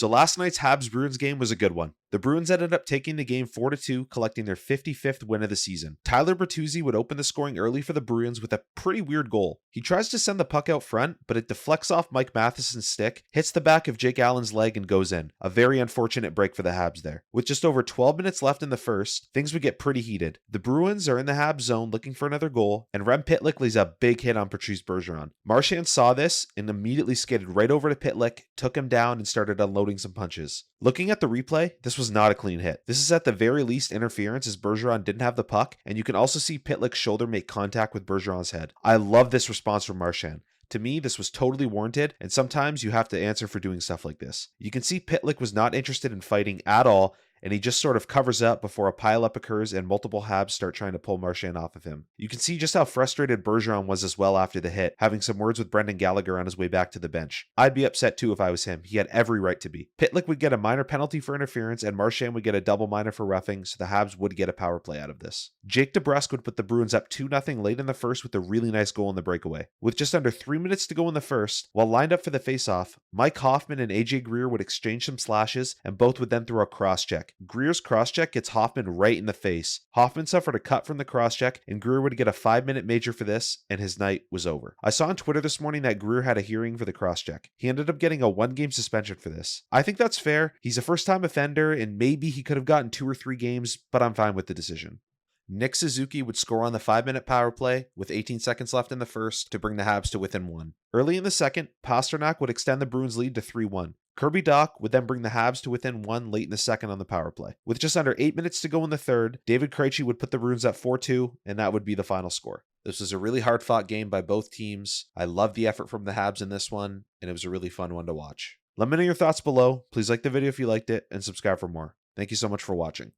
So last night's Habs Bruins game was a good one. The Bruins ended up taking the game 4-2, collecting their 55th win of the season. Tyler Bertuzzi would open the scoring early for the Bruins with a pretty weird goal. He tries to send the puck out front, but it deflects off Mike Matheson's stick, hits the back of Jake Allen's leg, and goes in. A very unfortunate break for the Habs there. With just over 12 minutes left in the first, things would get pretty heated. The Bruins are in the Habs zone looking for another goal, and Rem Pitlick lays a big hit on Patrice Bergeron. Marchand saw this and immediately skated right over to Pitlick, took him down, and started unloading some punches. Looking at the replay, this was not a clean hit. This is at the very least interference as Bergeron didn't have the puck, and you can also see Pitlick's shoulder make contact with Bergeron's head. I love this response from Marchand. To me, this was totally warranted, and sometimes you have to answer for doing stuff like this. You can see Pitlick was not interested in fighting at all, and he just sort of covers up before a pileup occurs and multiple Habs start trying to pull Marchand off of him. You can see just how frustrated Bergeron was as well after the hit, having some words with Brendan Gallagher on his way back to the bench. I'd be upset too if I was him. He had every right to be. Pitlick would get a minor penalty for interference, and Marchand would get a double minor for roughing, so the Habs would get a power play out of this. Jake DeBrusk would put the Bruins up 2-0 late in the first with a really nice goal in the breakaway. With just under 3 minutes to go in the first, while lined up for the faceoff, Mike Hoffman and AJ Greer would exchange some slashes, and both would then throw a cross-check. Greer's cross-check gets Hoffman right in the face. Hoffman suffered a cut from the cross-check, and Greer would get a 5-minute major for this, and his night was over. I saw on Twitter this morning that Greer had a hearing for the cross-check. He ended up getting a 1-game suspension for this. I think that's fair. He's a first-time offender, and maybe he could have gotten 2 or 3 games, but I'm fine with the decision. Nick Suzuki would score on the 5-minute power play with 18 seconds left in the first to bring the Habs to within 1. Early in the second, Pasternak would extend the Bruins' lead to 3-1. Kirby Dach would then bring the Habs to within 1 late in the second on the power play. With just under 8 minutes to go in the third, David Krejci would put the Bruins at 4-2, and that would be the final score. This was a really hard-fought game by both teams. I love the effort from the Habs in this one, and it was a really fun one to watch. Let me know your thoughts below. Please like the video if you liked it, and subscribe for more. Thank you so much for watching.